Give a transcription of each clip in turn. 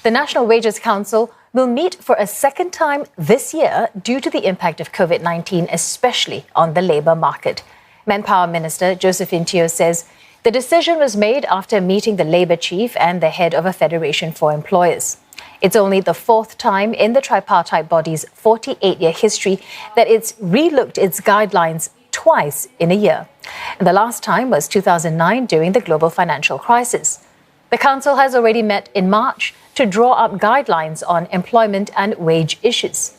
The National Wages Council will meet for a second time this year due to the impact of COVID-19, especially on the labour market. Manpower Minister Josephine Teo says the decision was made after meeting the labour chief and the head of a federation for employers. It's only the fourth time in the tripartite body's 48-year history that it's relooked its guidelines twice in a year. And the last time was 2009 during the global financial crisis. The council has already met in March to draw up guidelines on employment and wage issues.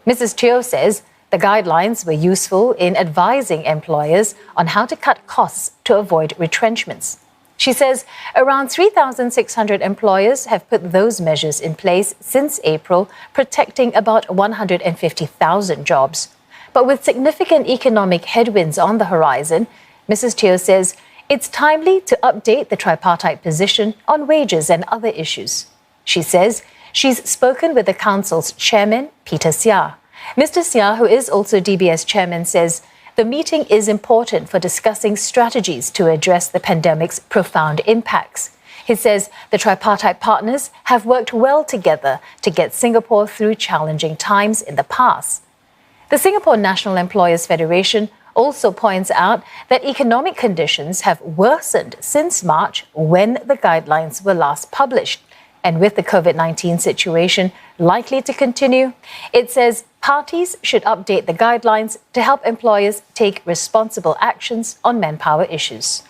Mrs. Teo says the guidelines were useful in advising employers on how to cut costs to avoid retrenchments. She says around 3,600 employers have put those measures in place since April, protecting about 150,000 jobs. But with significant economic headwinds on the horizon, Mrs. Teo says it's timely to update the tripartite position on wages and other issues. She says she's spoken with the council's chairman, Peter Seah. Mr. Seah, who is also DBS chairman, says the meeting is important for discussing strategies to address the pandemic's profound impacts. He says the tripartite partners have worked well together to get Singapore through challenging times in the past. The Singapore National Employers Federation also points out that economic conditions have worsened since March when the guidelines were last published. And with the COVID-19 situation likely to continue, it says parties should update the guidelines to help employers take responsible actions on manpower issues.